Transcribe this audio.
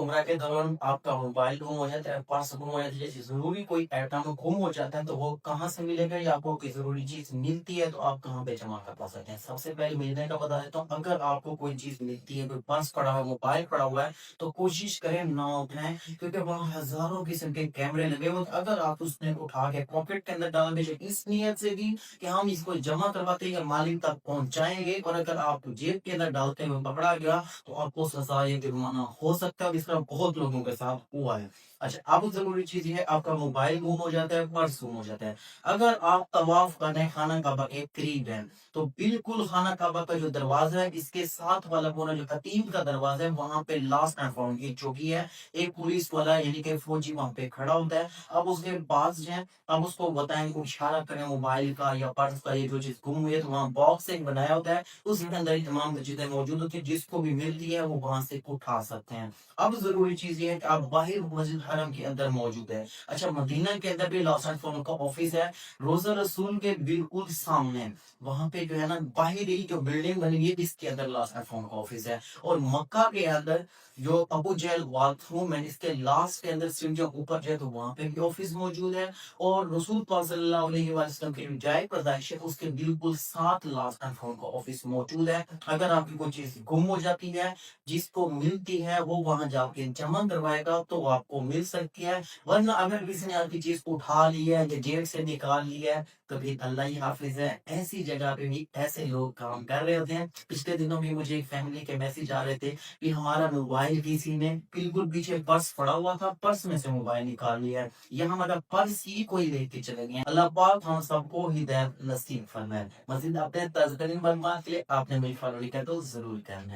उम्र के दौरान आपका मोबाइल गुम हो जाता है, पर्स गुम हो जाता है, जैसे ज़रूरी कोई आइटम गुम हो जाता है, तो वो कहाँ से मिलेगा या आपको कोई ज़रूरी चीज़ मिलती है, तो आप कहाँ पे जमा कर पा सकते हैं? सबसे पहले मिलने का बता देता हूँ, अगर आपको कोई चीज़ मिलती है, कोई पर्स पड़ा हुआ है, मोबाइल पड़ा हुआ है, तो कोशिश करें ना उठाएँ, क्योंकि वहाँ हज़ारों किस्म के कैमरे लगे हुए हैं। अगर आप उसने उठा के पॉकेट के अंदर डाल देंगे इस नियत से कि हम इसको जमा करवाते हैं या मालिक तक पहुँचाएँगे, और अगर आप जेब के अंदर डालते हुए पकड़ा गया, तो आपको सज़ा या जुर्माना हो सकता है, और इस तरह बहुत लोगों के साथ हुआ है। अच्छा, अब ज़रूरी चीज़ ये है, आपका मोबाइल गुम हो जाता है, पर्स गुम हो जाता है। अगर आप तवाफ़ करने खाना काबा के करीब हैं, तो बिल्कुल खाना काबा का जो दरवाज़ा है, इसके साथ वाला कोना जो खतीब का दरवाज़ा है, वहाँ पे लॉस्ट एंड फाउंड की चौकी है। एक पुलिस वाला यानी कि फौजी वहाँ पे खड़ा होता है। अब उसके पास जाएँ, अब उसको बताएँ, इशारा करें मोबाइल का या पर्स का, ये जो चीज़ गुम हुई है, तो वहाँ बॉक्स एक बनाया होता है, उसके अंदर ही तमाम चीज़ें मौजूद होती हैं, जिसको भी मिलती है वो वहाँ से उठा सकते हैं। अब ज़रूरी चीज़ ये है कि आप बाहिर मस्जिद हरम के अंदर मौजूद है। अच्छा, मदीना के अंदर भी लॉस एंड फाउंड का ऑफिस है, रोज़ा रसूल के बिल्कुल सामने, वहाँ पे जो है ना बाहिर ही जो बिल्डिंग बनी हुई है, इसके अंदर लॉस एंड फाउंड का ऑफिस है। और मक्का के अंदर जो अबू जहल बाथरूम है, इसके लास्ट के अंदर सीढ़ियों के ऊपर जाए, तो वहाँ पे भी ऑफिस मौजूद है। और रसूल पाक सल्लल्लाहु अलैहि वसल्लम की जो जाए पैदाइश है, उसके बिल्कुल साथ लॉस्ट एंड फाउंड का ऑफिस मौजूद है। अगर आपकी कोई चीज़ गुम हो जाती है, जिसको मिलती है वो वहाँ जाके जमा करवाएगा, तो आपको मिल सकती है। वरना अगर किसी ने आपकी चीज़ उठा ली है या जेब से निकाल ली है, तो फिर अल्लाह ही हाफ़िज़ है। ऐसी जगह पे भी ऐसे लोग काम कर रहे होते हैं। पिछले दिनों भी मुझे एक फैमिली के मैसेज आ रहे थे कि हमारा मोबाइल किसी ने बिल्कुल पीछे पर्स पड़ा हुआ था, पर्स में से मोबाइल निकाल लिया है, या हमारा पर्स ही कोई लेके चले गए हैं। अल्लाह पाक हम सबको हिदायत नसीब फरमाए। मज़ीद अपने ताज़ा तरीन मालूमात के लिए आपने मेरी फॉलो नहीं किया तो ज़रूर करना है।